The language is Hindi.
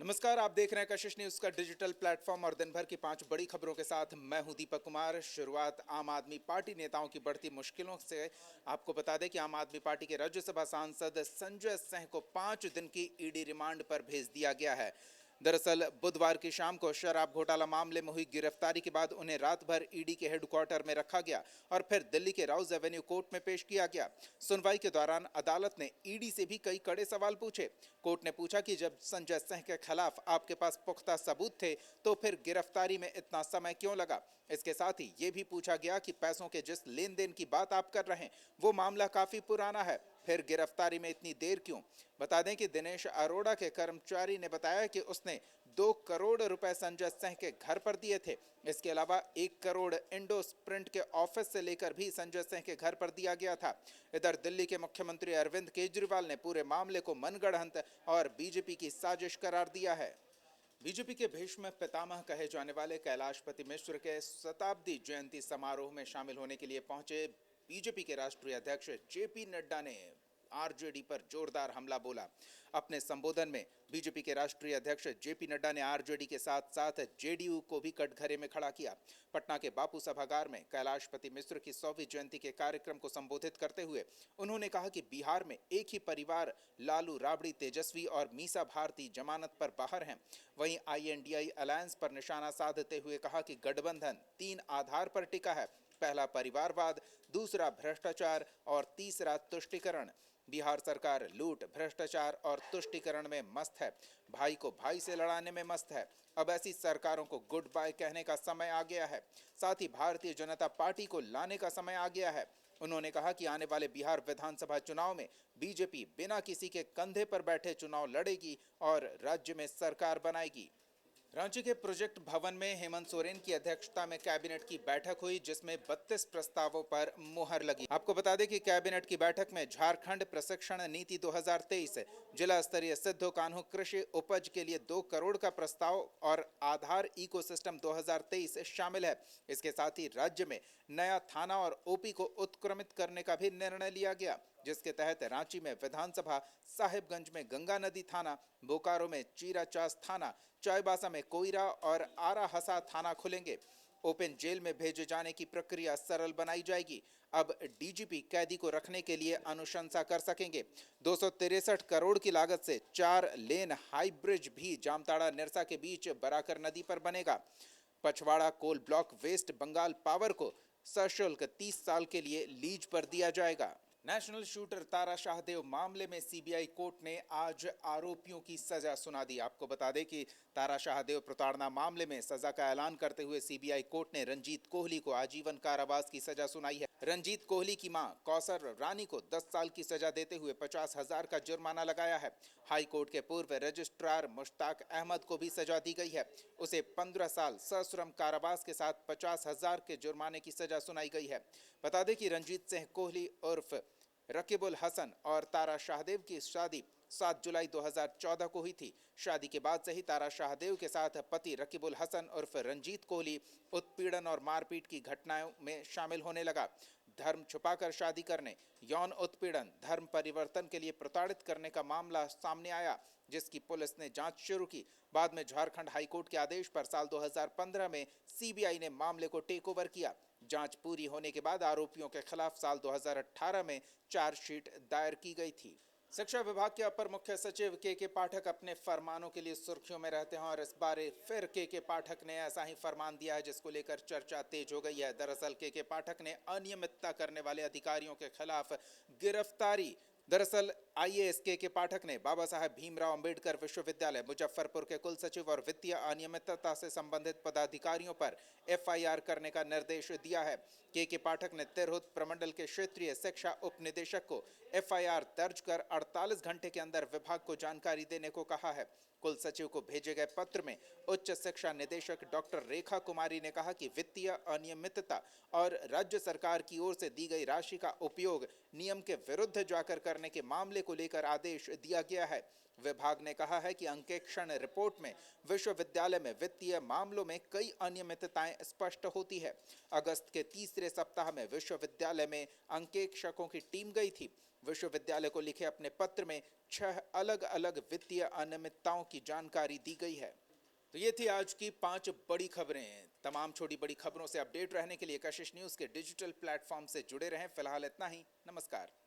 नमस्कार, आप देख रहे हैं कशिश न्यूज का डिजिटल प्लेटफॉर्म और दिन भर की 5 बड़ी खबरों के साथ मैं हूं दीपक कुमार। शुरुआत आम आदमी पार्टी नेताओं की बढ़ती मुश्किलों से। आपको बता दें कि आम आदमी पार्टी के राज्यसभा सांसद संजय सिंह को 5 दिन की ईडी रिमांड पर भेज दिया गया है। दरअसल बुधवार की शाम को शराब घोटाला मामले में हुई गिरफ्तारी के बाद उन्हें रात भर ईडी के हेडक्वार्टर में रखा गया और फिर दिल्ली के राउज एवेन्यू कोर्ट में पेश किया गया। सुनवाई के दौरान अदालत ने ईडी से भी कई कड़े सवाल पूछे। कोर्ट ने पूछा कि जब संजय सिंह के खिलाफ आपके पास पुख्ता सबूत थे तो फिर गिरफ्तारी में इतना समय क्यों लगा। इसके साथ ही ये भी पूछा गया कि पैसों के जिस लेन देन की बात आप कर रहे हैं वो मामला काफी पुराना है, फिर गिरफ्तारी में इतनी देर क्यों। बता दें कि दिनेश अरोड़ा के कर्मचारी ने बताया कि उसने 2 करोड़ रुपए संजय सिंह के घर पर दिए थे। इसके अलावा 1 करोड़ इंडो स्प्रिंट के ऑफिस से लेकर भी संजय सिंह के घर पर दिया गया था। इधर दिल्ली के मुख्यमंत्री अरविंद केजरीवाल ने पूरे मामले को मनगढ़ंत और बीजेपी की साजिश करार दिया है। बीजेपी के भीष्म पितामह कहे जाने वाले कैलाशपति मिश्र के शताब्दी जयंती समारोह में शामिल होने के लिए पहुंचे बीजेपी के राष्ट्रीय अध्यक्ष जेपी नड्डा ने आरजेडी पर जोरदार हमला बोला। अपने संबोधन में बीजेपी के राष्ट्रीय अध्यक्ष जेपी नड्डा ने आरजेडी के साथ साथ जेडीयू को भी कटघरे में खड़ा किया। पटना के बापू सभागार में कैलाशपति मिश्र की 100वीं जयंती के कार्यक्रम को संबोधित करते हुए उन्होंने कहा कि बिहार में एक ही परिवार लालू राबड़ी तेजस्वी और मीसा भारती जमानत पर बाहर हैं। वहीं आईएनडीआई अलायंस पर निशाना साधते हुए कहा कि गठबंधन 3 आधार पर टिका है। पहला परिवारवाद, दूसरा भ्रष्टाचार और तीसरा तुष्टीकरण। बिहार सरकार लूट, भ्रष्टाचार और तुष्टीकरण में मस्त है, भाई को भाई से लड़ाने में मस्त है। अब ऐसी सरकारों को गुड बाय कहने का समय आ गया है। साथ ही भारतीय जनता पार्टी को लाने का समय आ गया है। उन्होंने कहा कि आने वाले बिहार विधानसभा चुनाव में बीजेपी बिना किसी के कंधे पर बैठे चुनाव लड़ेगी और राज्य में सरकार बनाएगी। रांची के प्रोजेक्ट भवन में हेमंत सोरेन की अध्यक्षता में कैबिनेट की बैठक हुई जिसमें 32 प्रस्तावों पर मुहर लगी। आपको बता दें कि कैबिनेट की बैठक में झारखंड प्रशिक्षण नीति 2023, जिला स्तरीय सिद्धो कान्हू कृषि उपज के लिए 2 करोड़ का प्रस्ताव और आधार इकोसिस्टम 2023 शामिल है। इसके साथ ही राज्य में नया थाना और ओपी को उत्क्रमित करने का भी निर्णय लिया गया, जिसके तहत रांची में विधानसभा, साहिबगंज में गंगा नदी थाना, बोकारो में चीराचास थाना, चाईबासा में कोयरा और आरा हसा थाना खुलेंगे। ओपन जेल में भेजे जाने की प्रक्रिया सरल बनाई जाएगी। अब डीजीपी कैदी को रखने के लिए अनुशंसा कर सकेंगे। 263 करोड़ की लागत से 4 लेन हाई ब्रिज भी जामताड़ा निरसा के बीच बराकर नदी पर बनेगा। Pachwara coal block West Bengal power को सशुल्क 30 साल के लिए लीज पर दिया जाएगा। नेशनल शूटर तारा शाहदेव मामले में सीबीआई कोर्ट ने आज आरोपियों की सजा सुना दी। आपको बता दें कि तारा शाहदेव प्रताड़ना मामले में सजा का ऐलान करते हुए सीबीआई कोर्ट ने रंजीत कोहली को आजीवन कारावास की सजा सुनाई है। रंजीत कोहली की मां कौसर रानी को 10 साल की सजा देते हुए 50,000 का जुर्माना लगाया है। हाई कोर्ट के पूर्व रजिस्ट्रार मुश्ताक अहमद को भी सजा दी गई है। उसे 15 साल सश्रम कारावास के साथ 50,000 के जुर्माने की सजा सुनाई गई है। बता दें कि रंजीत सिंह कोहली उर्फ रकीबुल हसन और तारा शाहदेव की शादी 7 जुलाई 2014 को हुई थी। शादी के बाद से ही तारा शाहदेव के साथ पति रकीबुल हसन उर्फ रंजीत कोहली उत्पीड़न और मारपीट की घटनाओं में शामिल होने लगा। धर्म छुपाकर शादी करने, यौन उत्पीड़न, धर्म परिवर्तन के लिए प्रताड़ित करने का मामला सामने आया, जिसकी पुलिस ने जांच शुरू की। बाद में झारखंड हाईकोर्ट के आदेश पर साल 2015 में सीबीआई ने मामले को टेक ओवर किया। जांच पूरी होने के बाद आरोपियों के खिलाफ साल 2018 में चार्जशीट दायर की गई थी। शिक्षा विभाग के अपर मुख्य सचिव के पाठक अपने फरमानों के लिए सुर्खियों में रहते हैं और इस बार फिर के पाठक ने ऐसा ही फरमान दिया है जिसको लेकर चर्चा तेज हो गई है। दरअसल के पाठक ने अनियमितता करने वाले अधिकारियों के खिलाफ गिरफ्तारी। दरअसल आईएएस के पाठक ने बाबा साहेब भीमराव अंबेडकर विश्वविद्यालय मुजफ्फरपुर के कुल सचिव और वित्तीय अनियमितता से संबंधित पदाधिकारियों पर एफआईआर करने का निर्देश दिया है। के पाठक ने तिरहुत प्रमंडल के क्षेत्रीय शिक्षा उप निदेशक को एफआईआर दर्ज कर 48 घंटे के अंदर विभाग को जानकारी देने को कहा है। कुल सचिव को भेजे गए पत्र में उच्च शिक्षा निदेशक डॉक्टर रेखा कुमारी ने कहा कि वित्तीय अनियमितता और राज्य सरकार की ओर से दी गई राशि का उपयोग नियम के विरुद्ध जाकर करने के मामले को लेकर आदेश दिया गया है। विभाग ने कहा है कि अंकेक्षण रिपोर्ट में विश्वविद्यालय में वित्तीय मामलों में कई अनियमितताएं स्पष्ट होती है। अगस्त के तीसरे सप्ताह में विश्वविद्यालय में अंकेक्षकों की टीम गई थी। विश्वविद्यालय को लिखे अपने पत्र में 6 अलग-अलग वित्तीय अनियमितताओं की जानकारी दी गई है। तो ये थी आज की 5 बड़ी खबरें। तमाम छोटी बड़ी खबरों से अपडेट रहने के लिए कशिश न्यूज के डिजिटल प्लेटफॉर्म से जुड़े रहें। फिलहाल इतना ही। नमस्कार।